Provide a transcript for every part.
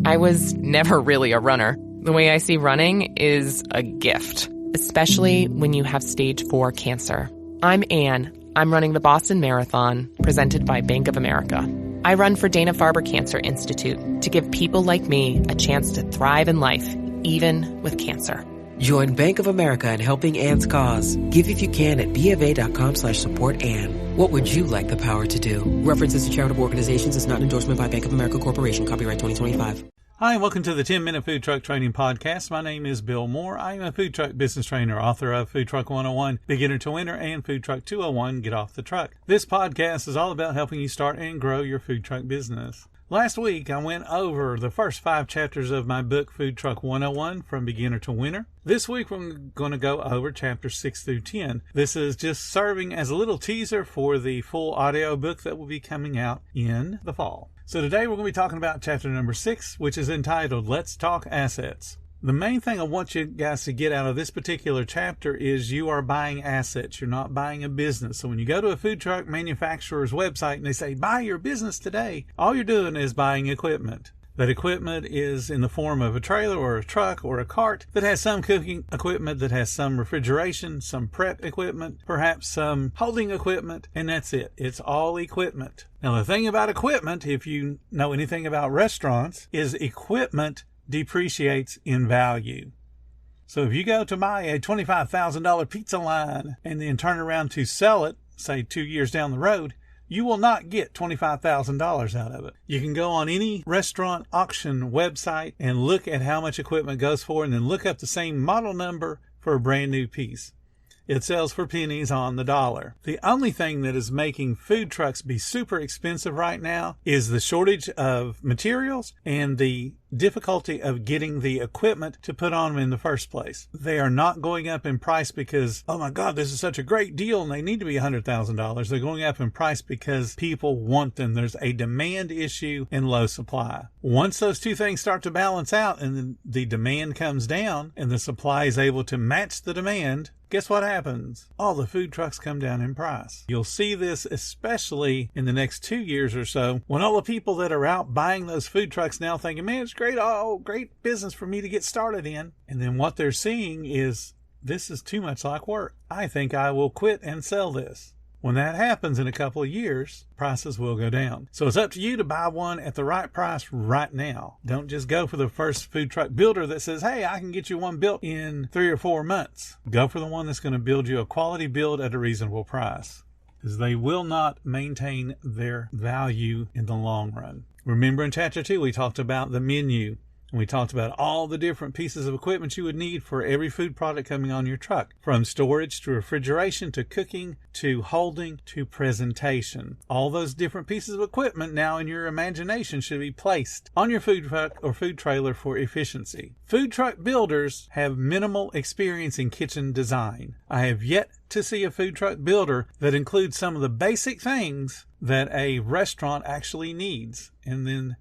I was never really a runner. The way I see running is a gift, especially when you have stage 4 cancer. I'm Anne. I'm running the Boston Marathon, presented by Bank of America. I run for Dana-Farber Cancer Institute to give people like me a chance to thrive in life, even with cancer. Join Bank of America in helping Anne's cause. Give if you can at BofA.com/supportAnne. What would you like the power to do? References to charitable organizations is not an endorsement by Bank of America Corporation. Copyright 2025. Hi, and welcome to the 10-Minute Food Truck Training Podcast. My name is Bill Moore. I am a food truck business trainer, author of Food Truck 101, Beginner to Winner, and Food Truck 201, Get Off the Truck. This podcast is all about helping you start and grow your food truck business. Last week, I went over the first 5 chapters of my book, Food Truck 101, From Beginner to Winner. This week, we're going to go over chapters 6 through 10. This is just serving as a little teaser for the full audio book that will be coming out in the fall. So today, we're going to be talking about chapter number 6, which is entitled, Let's Talk Assets. The main thing I want you guys to get out of this particular chapter is you are buying assets. You're not buying a business. So when you go to a food truck manufacturer's website and they say, buy your business today, all you're doing is buying equipment. That equipment is in the form of a trailer or a truck or a cart that has some cooking equipment, that has some refrigeration, some prep equipment, perhaps some holding equipment, and that's it. It's all equipment. Now, the thing about equipment, if you know anything about restaurants, is equipment depreciates in value. So if you go to buy a $25,000 pizza line and then turn around to sell it, say 2 years down the road, you will not get $25,000 out of it. You can go on any restaurant auction website and look at how much equipment goes for and then look up the same model number for a brand new piece. It sells for pennies on the dollar. The only thing that is making food trucks be super expensive right now is the shortage of materials and the difficulty of getting the equipment to put on them in the first place. They are not going up in price because, oh my God, this is such a great deal and they need to be $100,000. They're going up in price because people want them. There's a demand issue and low supply. Once those two things start to balance out and the demand comes down and the supply is able to match the demand, guess what happens? All the food trucks come down in price. You'll see this especially in the next 2 years or so when all the people that are out buying those food trucks now thinking, man, it's great, great business for me to get started in. And then what they're seeing is, this is too much like work. I think I will quit and sell this. When that happens in a couple of years, prices will go down. So it's up to you to buy one at the right price right now. Don't just go for the first food truck builder that says, hey, I can get you one built in 3 or 4 months. Go for the one that's going to build you a quality build at a reasonable price, because they will not maintain their value in the long run. Remember in chapter 2, we talked about the menu. And we talked about all the different pieces of equipment you would need for every food product coming on your truck, from storage to refrigeration to cooking to holding to presentation. All those different pieces of equipment now in your imagination should be placed on your food truck or food trailer for efficiency. Food truck builders have minimal experience in kitchen design. I have yet to see a food truck builder that includes some of the basic things that a restaurant actually needs, and then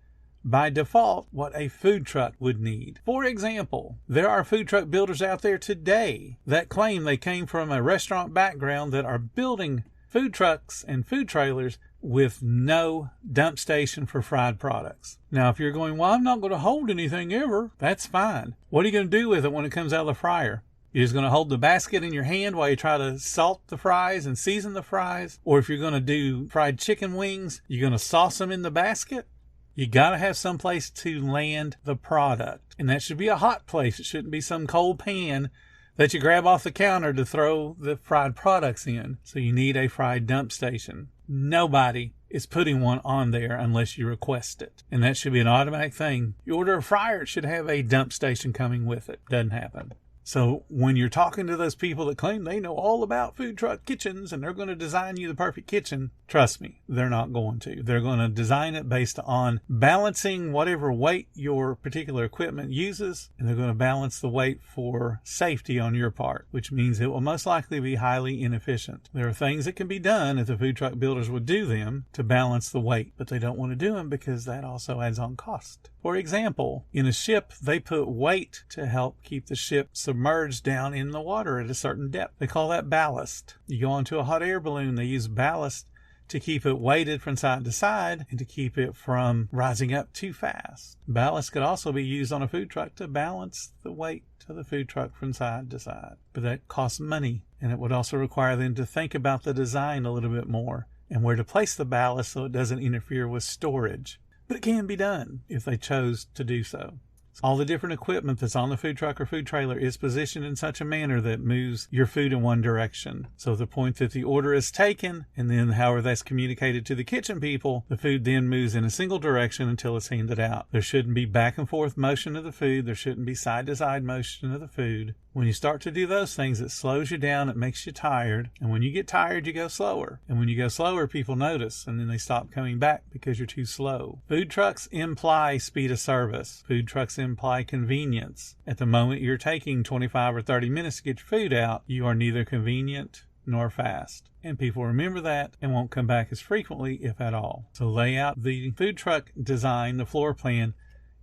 by default, what a food truck would need. For example, there are food truck builders out there today that claim they came from a restaurant background that are building food trucks and food trailers with no dump station for fried products. Now, if you're going, well, I'm not going to hold anything ever, that's fine. What are you going to do with it when it comes out of the fryer? You're just going to hold the basket in your hand while you try to salt the fries and season the fries? Or if you're going to do fried chicken wings, you're going to sauce them in the basket? You got to have some place to land the product. And that should be a hot place. It shouldn't be some cold pan that you grab off the counter to throw the fried products in. So you need a fried dump station. Nobody is putting one on there unless you request it. And that should be an automatic thing. You order a fryer, it should have a dump station coming with it. Doesn't happen. So when you're talking to those people that claim they know all about food truck kitchens and they're going to design you the perfect kitchen, trust me, they're not going to. They're going to design it based on balancing whatever weight your particular equipment uses, and they're going to balance the weight for safety on your part, which means it will most likely be highly inefficient. There are things that can be done if the food truck builders would do them to balance the weight, but they don't want to do them because that also adds on cost. For example, in a ship, they put weight to help keep the ship submerged down in the water at a certain depth. They call that ballast. You go onto a hot air balloon, they use ballast to keep it weighted from side to side and to keep it from rising up too fast. Ballast could also be used on a food truck to balance the weight of the food truck from side to side. But that costs money, and it would also require them to think about the design a little bit more and where to place the ballast so it doesn't interfere with storage. But it can be done if they chose to do so. All the different equipment that's on the food truck or food trailer is positioned in such a manner that moves your food in one direction. So the point that the order is taken, and then however that's communicated to the kitchen people, the food then moves in a single direction until it's handed out. There shouldn't be back and forth motion of the food. There shouldn't be side to side motion of the food. When you start to do those things, it slows you down, it makes you tired. And when you get tired, you go slower. And when you go slower, people notice, and then they stop coming back because you're too slow. Food trucks imply speed of service. Food trucks imply convenience. At the moment you're taking 25 or 30 minutes to get your food out, you are neither convenient nor fast. And people remember that and won't come back as frequently, if at all. So lay out the food truck design, the floor plan,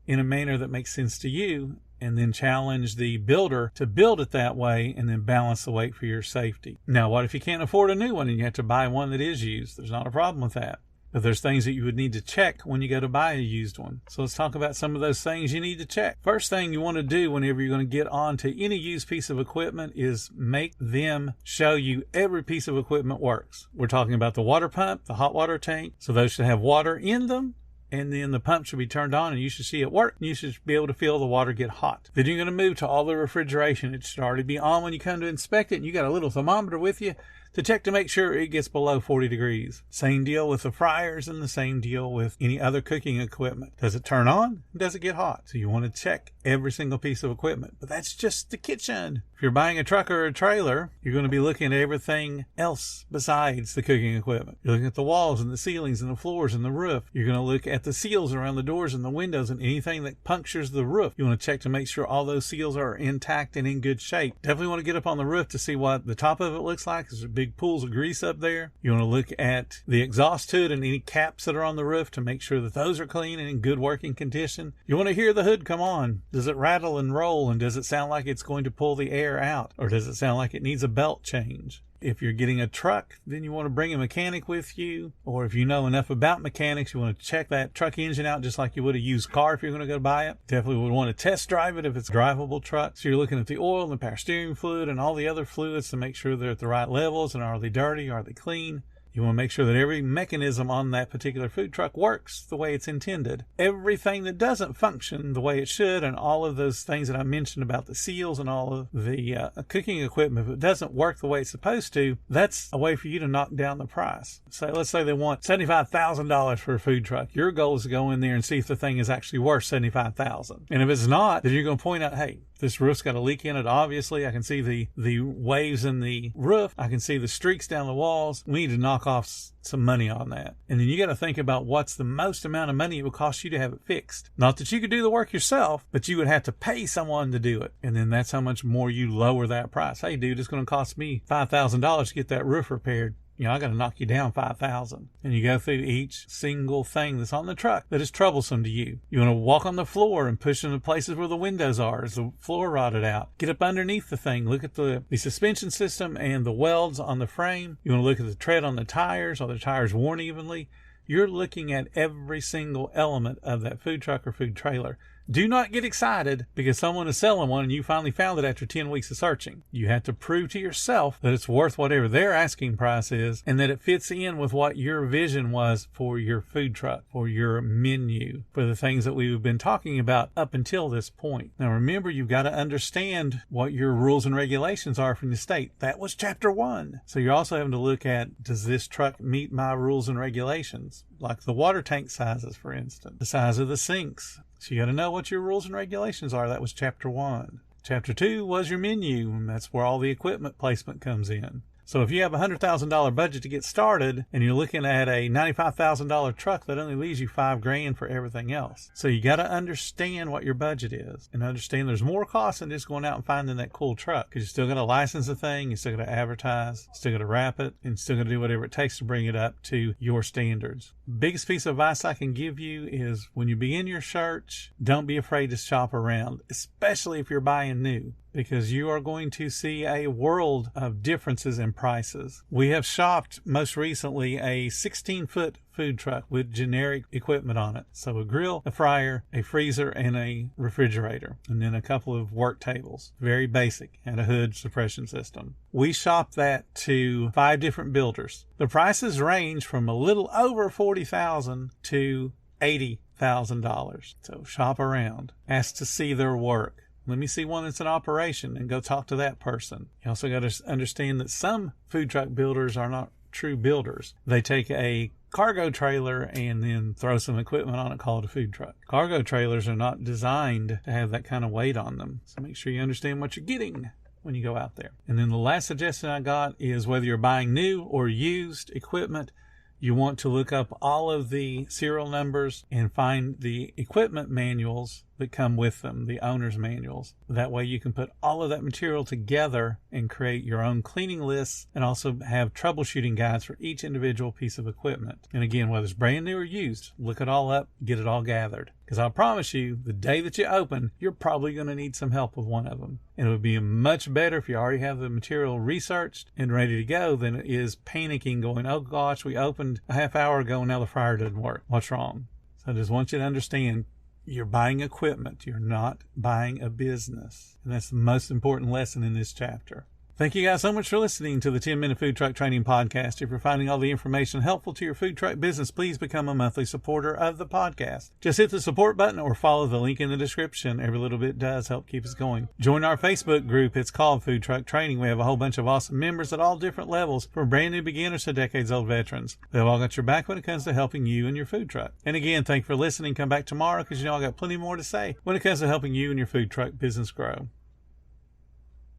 in a manner that makes sense to you, and then challenge the builder to build it that way and then balance the weight for your safety. Now, what if you can't afford a new one and you have to buy one that is used? There's not a problem with that. But there's things that you would need to check when you go to buy a used one. So let's talk about some of those things you need to check. First thing you want to do whenever you're going to get onto any used piece of equipment is make them show you every piece of equipment works. We're talking about the water pump, the hot water tank. So those should have water in them. And then the pump should be turned on and you should see it work. You should be able to feel the water get hot. Then you're going to move to all the refrigeration. It should already be on when you come to inspect it. And you got a little thermometer with you to check to make sure it gets below 40 degrees. Same deal with the fryers and the same deal with any other cooking equipment. Does it turn on? Does it get hot? So you want to check every single piece of equipment. But that's just the kitchen. If you're buying a truck or a trailer, you're going to be looking at everything else besides the cooking equipment. You're looking at the walls and the ceilings and the floors and the roof. You're going to look at the seals around the doors and the windows and anything that punctures the roof. You want to check to make sure all those seals are intact and in good shape. Definitely want to get up on the roof to see what the top of it looks like. There's big pools of grease up there. You want to look at the exhaust hood and any caps that are on the roof to make sure that those are clean and in good working condition. You want to hear the hood come on. Does it rattle and roll, and does it sound like it's going to pull the air out, or does it sound like it needs a belt change? If you're getting a truck, then you want to bring a mechanic with you, or if you know enough about mechanics, you want to check that truck engine out just like you would a used car if you're going to go buy it. Definitely would want to test drive it if it's a drivable truck. So you're looking at the oil and the power steering fluid and all the other fluids to make sure they're at the right levels, and are they dirty, are they clean? You want to make sure that every mechanism on that particular food truck works the way it's intended. Everything that doesn't function the way it should, and all of those things that I mentioned about the seals and all of the cooking equipment, if it doesn't work the way it's supposed to, that's a way for you to knock down the price. So let's say they want $75,000 for a food truck. Your goal is to go in there and see if the thing is actually worth $75,000. And if it's not, then you're going to point out, hey, this roof's got a leak in it. Obviously, I can see the waves in the roof. I can see the streaks down the walls. We need to knock off some money on that. And then you got to think about what's the most amount of money it would cost you to have it fixed. Not that you could do the work yourself, but you would have to pay someone to do it. And then that's how much more you lower that price. Hey, dude, it's going to cost me $5,000 to get that roof repaired. You know, I got to knock you down $5,000. And you go through each single thing that's on the truck that is troublesome to you. You want to walk on the floor and push in the places where the windows are. Is the floor rotted out? Get up underneath the thing. Look at the suspension system and the welds on the frame. You want to look at the tread on the tires. Are the tires worn evenly? You're looking at every single element of that food truck or food trailer. Do not get excited because someone is selling one and you finally found it after 10 weeks of searching. You have to prove to yourself that it's worth whatever their asking price is and that it fits in with what your vision was for your food truck, for your menu, for the things that we've been talking about up until this point. Now remember, you've got to understand what your rules and regulations are from the state. That was chapter 1. So you're also having to look at, does this truck meet my rules and regulations? Like the water tank sizes, for instance, the size of the sinks. So you got to know what your rules and regulations are. That was chapter 1. Chapter 2 was your menu, and that's where all the equipment placement comes in. So if you have a $100,000 budget to get started and you're looking at a $95,000 truck, that only leaves you $5,000 for everything else. So you got to understand what your budget is and understand there's more cost than just going out and finding that cool truck, because you still got to license the thing, you still got to advertise, still got to wrap it, and still got to do whatever it takes to bring it up to your standards. Biggest piece of advice I can give you is when you begin your search, don't be afraid to shop around, especially if you're buying new. because you are going to see a world of differences in prices. We have shopped most recently a 16-foot food truck with generic equipment on it. So a grill, a fryer, a freezer, and a refrigerator, and then a couple of work tables. Very basic, and a hood suppression system. We shopped that to 5 different builders. The prices range from a little over $40,000 to $80,000. So shop around. Ask to see their work. Let me see one that's in operation and go talk to that person. You also got to understand that some food truck builders are not true builders. They take a cargo trailer and then throw some equipment on it called a food truck. Cargo trailers are not designed to have that kind of weight on them. So make sure you understand what you're getting when you go out there. And then the last suggestion I got is whether you're buying new or used equipment, you want to look up all of the serial numbers and find the equipment manuals that come with them, the owner's manuals. That way you can put all of that material together and create your own cleaning lists and also have troubleshooting guides for each individual piece of equipment. And again, whether it's brand new or used, look it all up, get it all gathered. Because I promise you, the day that you open, you're probably going to need some help with one of them. And it would be much better if you already have the material researched and ready to go than it is panicking going, oh gosh, we opened a half hour ago and now the fryer doesn't work. What's wrong? So I just want you to understand, you're buying equipment. You're not buying a business. And that's the most important lesson in this chapter. Thank you guys so much for listening to the 10-Minute Food Truck Training Podcast. If you're finding all the information helpful to your food truck business, please become a monthly supporter of the podcast. Just hit the support button or follow the link in the description. Every little bit does help keep us going. Join our Facebook group. It's called Food Truck Training. We have a whole bunch of awesome members at all different levels, from brand new beginners to decades-old veterans. They've all got your back when it comes to helping you and your food truck. And again, thank you for listening. Come back tomorrow because you know I got plenty more to say when it comes to helping you and your food truck business grow.